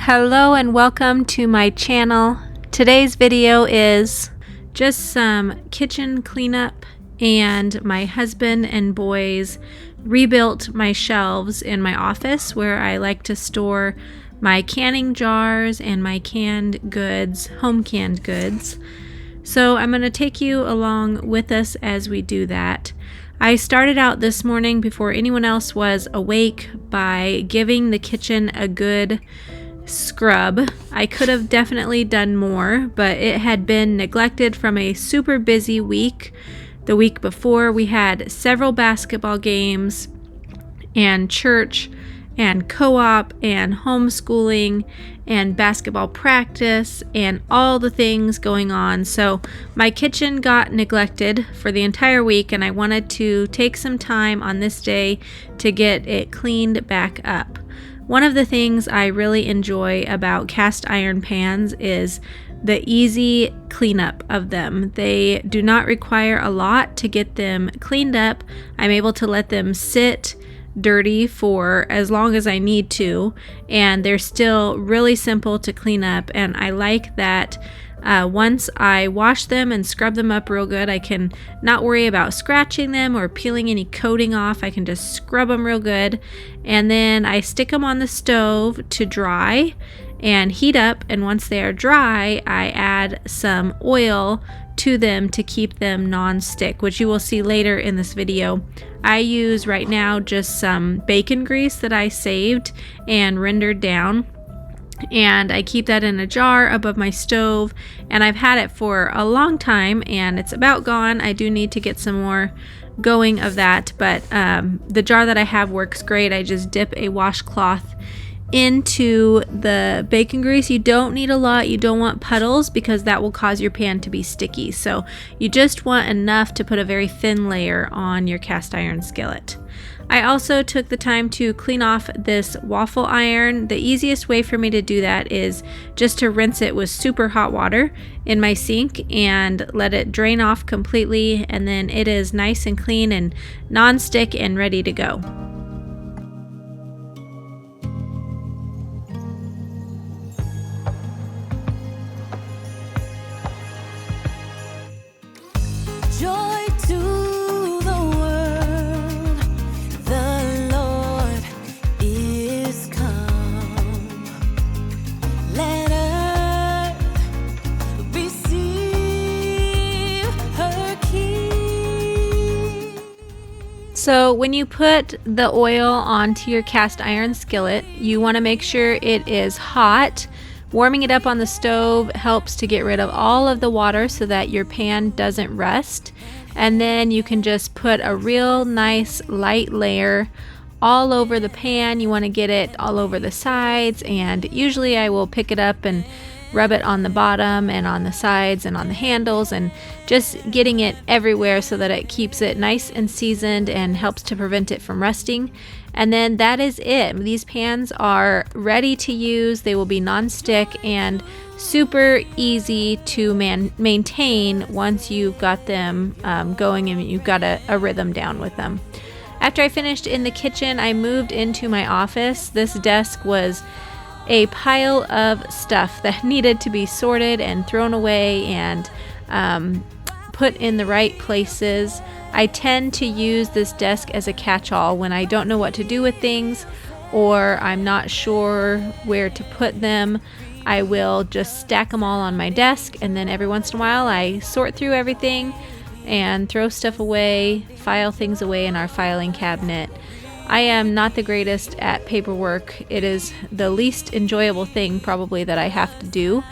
Hello and welcome to my channel. Today's video is just some kitchen cleanup, and my husband and boys rebuilt my shelves in my office where I like to store my canning jars and my canned goods, home canned goods. So I'm going to take you along with us as we do that. I started out this morning before anyone else was awake by giving the kitchen a good scrub. I could have definitely done more, but it had been neglected from a super busy week. The week before, we had several basketball games and church and co-op and homeschooling and basketball practice and all the things going on. So my kitchen got neglected for the entire week, and I wanted to take some time on this day to get it cleaned back up. One of the things I really enjoy about cast iron pans is the easy cleanup of them. They do not require a lot to get them cleaned up. I'm able to let them sit dirty for as long as I need to, and they're still really simple to clean up. And I like that once I wash them and scrub them up real good, I can not worry about scratching them or peeling any coating off. I can just scrub them real good, and then I stick them on the stove to dry and heat up. And once they are dry, I add some oil to them to keep them non-stick, which you will see later in this video. I use right now just some bacon grease that I saved and rendered down, and I keep that in a jar above my stove, and I've had it for a long time and it's about gone. I do need to get some more going of that, but the jar that I have works great. I just dip a washcloth into the bacon grease. You don't need a lot. You don't want puddles because that will cause your pan to be sticky. So you just want enough to put a very thin layer on your cast iron skillet. I also took the time to clean off this waffle iron. The easiest way for me to do that is just to rinse it with super hot water in my sink and let it drain off completely, and then it is nice and clean and non-stick and ready to go. Joy to the world, the Lord is come. Let earth receive her King. So when you put the oil onto your cast iron skillet, you want to make sure it is hot. Warming it up on the stove helps to get rid of all of the water so that your pan doesn't rust. And then you can just put a real nice light layer all over the pan. You want to get it all over the sides, and usually I will pick it up and rub it on the bottom and on the sides and on the handles, and just getting it everywhere so that it keeps it nice and seasoned and helps to prevent it from rusting. And then that is it. These pans are ready to use. They will be non-stick and super easy to maintain once you've got them going and you've got a rhythm down with them. After I finished in the kitchen, I moved into my office. This desk was a pile of stuff that needed to be sorted and thrown away and put in the right places. I tend to use this desk as a catch-all when I don't know what to do with things or I'm not sure where to put them. I will just stack them all on my desk, and then every once in a while I sort through everything and throw stuff away, file things away in our filing cabinet. I am not the greatest at paperwork. It is the least enjoyable thing probably that I have to do,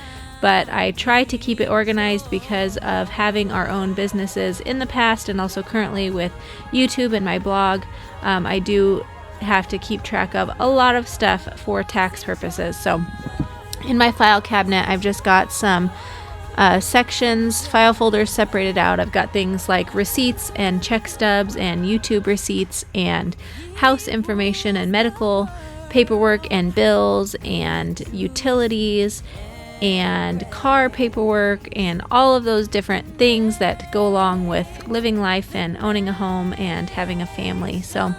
but I try to keep it organized because of having our own businesses in the past and also currently with YouTube and my blog. I do have to keep track of a lot of stuff for tax purposes. So in my file cabinet, I've just got some sections, file folders separated out. I've got things like receipts and check stubs and YouTube receipts and house information and medical paperwork and bills and utilities and car paperwork and all of those different things that go along with living life and owning a home and having a family. So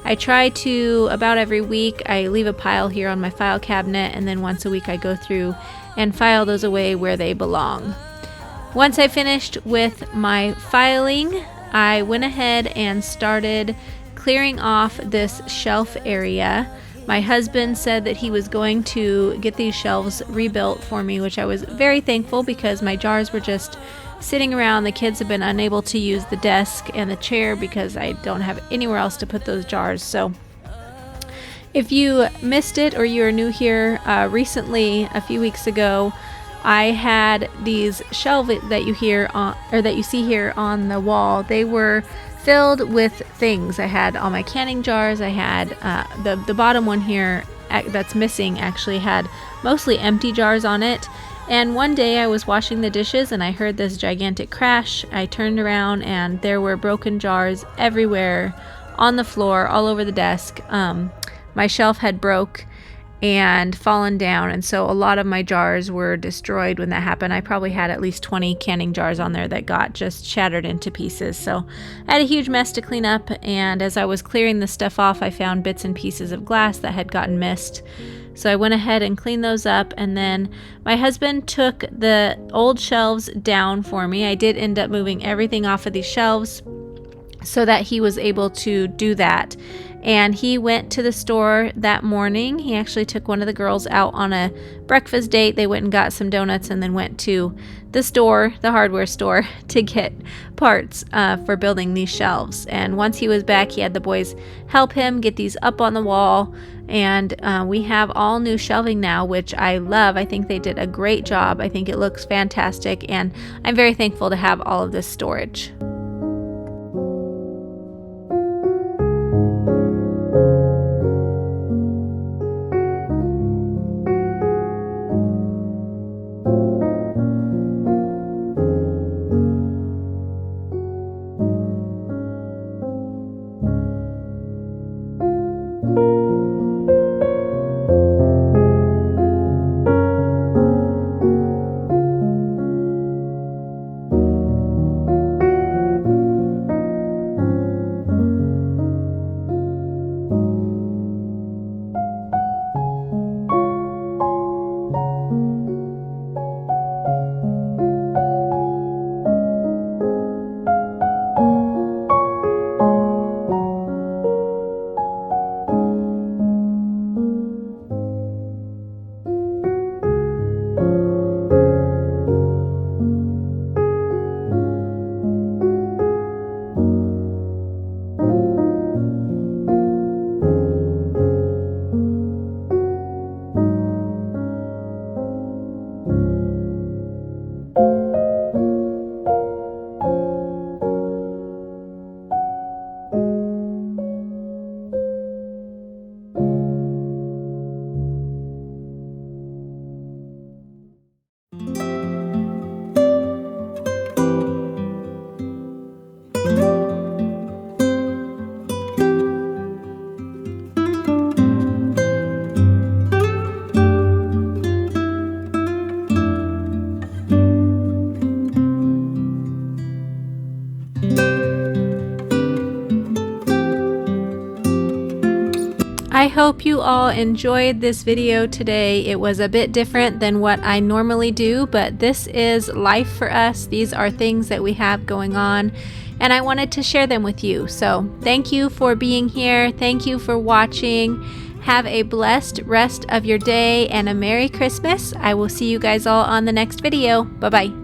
I try to, about every week, I leave a pile here on my file cabinet, and then once a week I go through and file those away where they belong. Once I finished with my filing, I went ahead and started clearing off this shelf area. My husband said that he was going to get these shelves rebuilt for me, which I was very thankful because my jars were just sitting around. The kids have been unable to use the desk and the chair because I don't have anywhere else to put those jars. So if you missed it or you're new here, recently, a few weeks ago, I had these shelves that you hear on, or that you see here on the wall. They were filled with things. I had all my canning jars. I had the bottom one here that's missing actually had mostly empty jars on it. And one day I was washing the dishes and I heard this gigantic crash. I turned around and there were broken jars everywhere on the floor, all over the desk. My shelf had broke and fallen down, and so a lot of my jars were destroyed when that happened. I probably had at least 20 canning jars on there that got just shattered into pieces. So I had a huge mess to clean up, and as I was clearing the stuff off, I found bits and pieces of glass that had gotten missed. So I went ahead and cleaned those up, and then my husband took the old shelves down for me. I did end up moving everything off of these shelves so that he was able to do that. And he went to the store that morning. He actually took one of the girls out on a breakfast date. They went and got some donuts and then went to the store, the hardware store, to get parts for building these shelves. And once he was back, he had the boys help him get these up on the wall. And we have all new shelving now, which I love. I think they did a great job. I think it looks fantastic. And I'm very thankful to have all of this storage. I hope you all enjoyed this video today. It was a bit different than what I normally do, but this is life for us. These are things that we have going on, and I wanted to share them with you. So thank you for being here. Thank you for watching. Have a blessed rest of your day and a Merry Christmas. I will see you guys all on the next video. Bye-bye.